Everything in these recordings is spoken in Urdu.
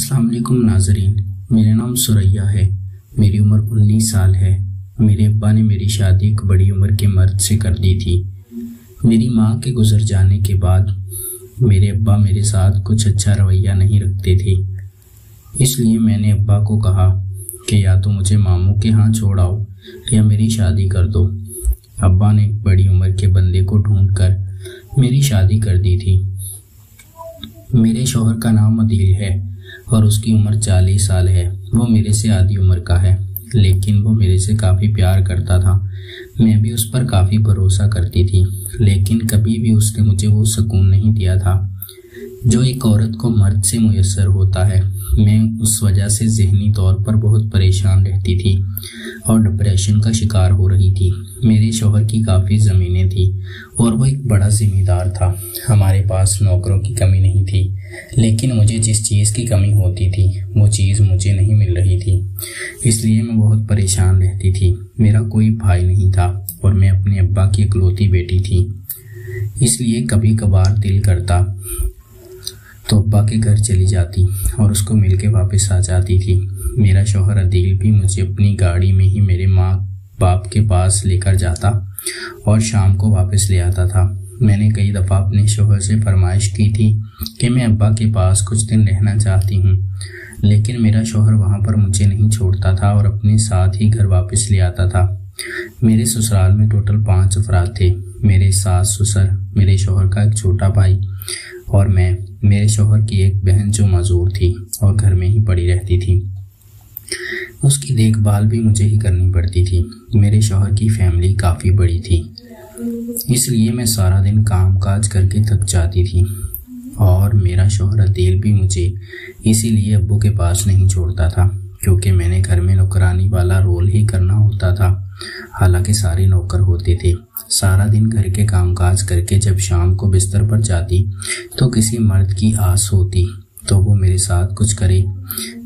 السلام علیکم ناظرین، میرا نام سریا ہے، میری عمر 19 سال ہے۔ میرے ابا نے میری شادی ایک بڑی عمر کے مرد سے کر دی تھی۔ میری ماں کے گزر جانے کے بعد میرے ابا میرے ساتھ کچھ اچھا رویہ نہیں رکھتے تھے، اس لیے میں نے ابا کو کہا کہ یا تو مجھے ماموں کے ہاں چھوڑ آؤ یا میری شادی کر دو۔ ابا نے ایک بڑی عمر کے بندے کو ڈھونڈ کر میری شادی کر دی تھی۔ میرے شوہر کا نام عدیل ہے اور اس کی عمر 40 سال ہے۔ وہ میرے سے آدھی عمر کا ہے، لیکن وہ میرے سے کافی پیار کرتا تھا۔ میں بھی اس پر کافی بھروسہ کرتی تھی، لیکن کبھی بھی اس نے مجھے وہ سکون نہیں دیا تھا جو ایک عورت کو مرد سے میسر ہوتا ہے۔ میں اس وجہ سے ذہنی طور پر بہت پریشان رہتی تھی اور ڈپریشن کا شکار ہو رہی تھی۔ میرے شوہر کی کافی زمینیں تھیں اور وہ ایک بڑا ذمہ دار تھا۔ ہمارے پاس نوکروں کی کمی نہیں تھی، لیکن مجھے جس چیز کی کمی ہوتی تھی وہ چیز مجھے نہیں مل رہی تھی، اس لیے میں بہت پریشان رہتی تھی۔ میرا کوئی بھائی نہیں تھا اور میں اپنے ابا کی اکلوتی بیٹی تھی، اس لیے کبھی کبھار دل کرتا تو ابا کے گھر چلی جاتی اور اس کو مل کے واپس آ جاتی تھی۔ میرا شوہر عدیل بھی مجھے اپنی گاڑی میں ہی میرے ماں باپ کے پاس لے کر جاتا اور شام کو واپس لے آتا تھا۔ میں نے کئی دفعہ اپنے شوہر سے فرمائش کی تھی کہ میں ابا کے پاس کچھ دن رہنا چاہتی ہوں، لیکن میرا شوہر وہاں پر مجھے نہیں چھوڑتا تھا اور اپنے ساتھ ہی گھر واپس لے آتا تھا۔ میرے سسرال میں ٹوٹل 5 افراد تھے، میرے ساس سسر، میرے شوہر کا ایک چھوٹا بھائی اور میں۔ میرے شوہر کی ایک بہن جو معذور تھی اور گھر میں ہی پڑی رہتی تھی، اس کی دیکھ بھال بھی مجھے ہی کرنی پڑتی تھی۔ میرے شوہر کی فیملی کافی بڑی تھی، اس لیے میں سارا دن کام کاج کر کے تھک جاتی تھی اور میرا شوہر عدیل بھی مجھے اسی لیے ابو کے پاس نہیں چھوڑتا تھا، کیونکہ میں نے گھر میں نوکرانی والا رول ہی کرنا ہوتا تھا، حالانکہ سارے نوکر ہوتے تھے۔ سارا دن گھر کے کام کاج کر کے جب شام کو بستر پر جاتی تو کسی مرد کی آس ہوتی تو وہ میرے ساتھ کچھ کرے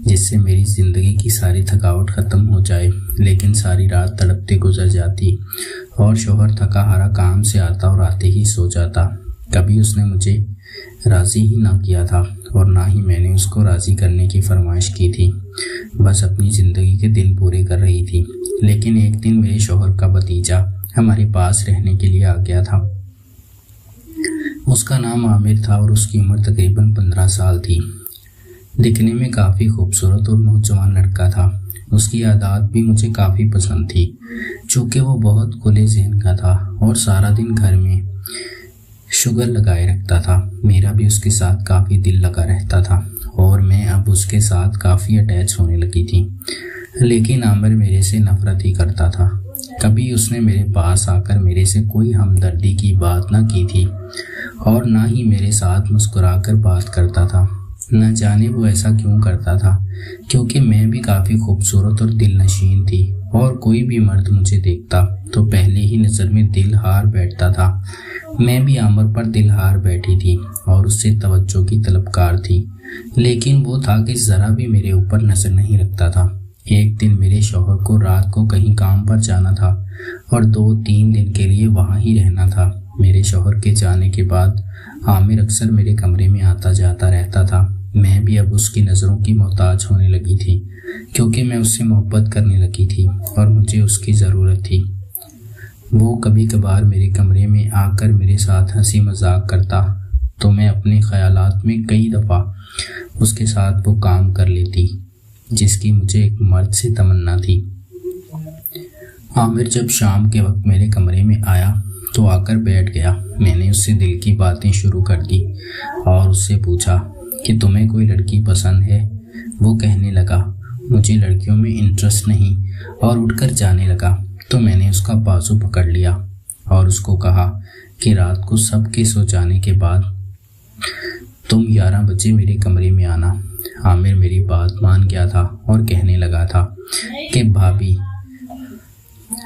جس سے میری زندگی کی ساری تھکاوٹ ختم ہو جائے، لیکن ساری رات تڑپتے گزر جاتی اور شوہر تھکا ہارا کام سے آتا اور آتے ہی سو جاتا۔ کبھی اس نے مجھے راضی ہی نہ کیا تھا اور نہ ہی میں نے اس کو راضی کرنے کی فرمائش کی تھی، بس اپنی زندگی کے دن پورے کر رہی تھی۔ لیکن ایک دن میرے شوہر کا بھتیجا ہمارے پاس رہنے کے لیے آ گیا تھا۔ اس کا نام عامر تھا اور اس کی عمر تقریباً 15 سال تھی۔ دکھنے میں کافی خوبصورت اور نوجوان لڑکا تھا۔ اس کی عادات بھی مجھے کافی پسند تھی، چونکہ وہ بہت کھلے ذہن کا تھا اور سارا دن گھر میں شوگر لگائے رکھتا تھا۔ میرا بھی اس کے ساتھ کافی دل لگا رہتا تھا اور میں اب اس کے ساتھ کافی اٹیچ ہونے لگی تھی، لیکن عامر میرے سے نفرت ہی کرتا تھا۔ کبھی اس نے میرے پاس آ کر میرے سے کوئی ہمدردی کی بات نہ کی تھی اور نہ ہی میرے ساتھ مسکرا کر بات کرتا تھا۔ نہ جانے وہ ایسا کیوں کرتا تھا، کیونکہ میں بھی کافی خوبصورت اور دل نشین تھی اور کوئی بھی مرد مجھے دیکھتا تو پہلے ہی نظر میں دل ہار بیٹھتا تھا۔ میں بھی عامر پر دل ہار بیٹھی تھی اور اس سے توجہ کی طلبکار تھی، لیکن وہ تھا کہ ذرا بھی میرے اوپر نظر نہیں رکھتا تھا۔ ایک دن میرے شوہر کو رات کو کہیں کام پر جانا تھا اور 2-3 دن کے لیے وہاں ہی رہنا تھا۔ میرے شوہر کے جانے کے بعد عامر اکثر میرے کمرے میں آتا جاتا رہتا تھا۔ میں بھی اب اس کی نظروں کی محتاج ہونے لگی تھی، کیونکہ میں اس سے محبت کرنے لگی تھی اور مجھے اس کی ضرورت تھی۔ وہ کبھی کبھار میرے کمرے میں آ کر میرے ساتھ ہنسی مذاق کرتا تو میں اپنے خیالات میں کئی دفعہ اس کے ساتھ وہ کام کر لیتی جس کی مجھے ایک مرد سے تمنا تھی۔ عامر جب شام کے وقت میرے کمرے میں آیا تو آ کر بیٹھ گیا۔ میں نے اس سے دل کی باتیں شروع کر دی اور اس سے پوچھا کہ تمہیں کوئی لڑکی پسند ہے؟ وہ کہنے لگا مجھے لڑکیوں میں انٹرسٹ نہیں اور اٹھ کر جانے لگا تو میں نے اس کا بازو پکڑ لیا اور اس کو کہا کہ رات کو سب کے سو جانے کے بعد تم 11 بجے میرے کمرے میں آنا۔ عامر میری بات مان گیا تھا اور کہنے لگا تھا کہ بھابی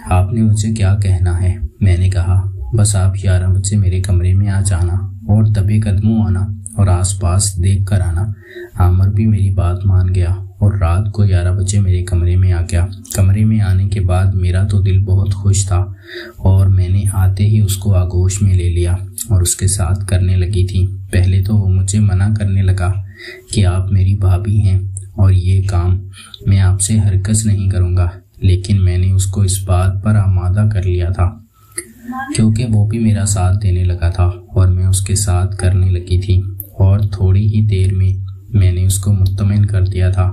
آپ نے مجھے کیا کہنا ہے؟ میں نے کہا بس آپ 11 بجے میرے کمرے میں آ جانا اور دبے قدموں آنا اور آس پاس دیکھ کر آنا۔ عامر بھی میری بات مان گیا اور رات کو 11 بجے میرے کمرے میں آ گیا۔ کمرے میں آنے کے بعد میرا تو دل بہت خوش تھا اور میں نے آتے ہی اس کو آغوش میں لے لیا اور اس کے ساتھ کرنے لگی تھی۔ پہلے تو وہ مجھے منع کرنے لگا کہ آپ میری بھابھی ہیں اور یہ کام میں آپ سے ہرگز نہیں کروں گا، لیکن میں نے اس کو اس بات پر آمادہ کر لیا تھا کیونکہ وہ بھی میرا ساتھ دینے لگا تھا اور میں اس کے ساتھ کرنے لگی تھی، اور تھوڑی ہی دیر میں نے اس کو مطمئن کر دیا تھا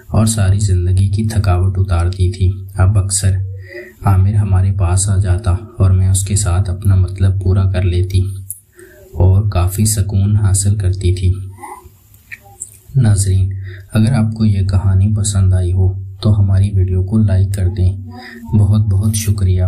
اور ساری زندگی کی تھکاوٹ اتار دی تھی۔ اب اکثر عامر ہمارے پاس آ جاتا اور میں اس کے ساتھ اپنا مطلب پورا کر لیتی اور کافی سکون حاصل کرتی تھی۔ ناظرین، اگر آپ کو یہ کہانی پسند آئی ہو تو ہماری ویڈیو کو لائک کر دیں۔ بہت بہت شکریہ۔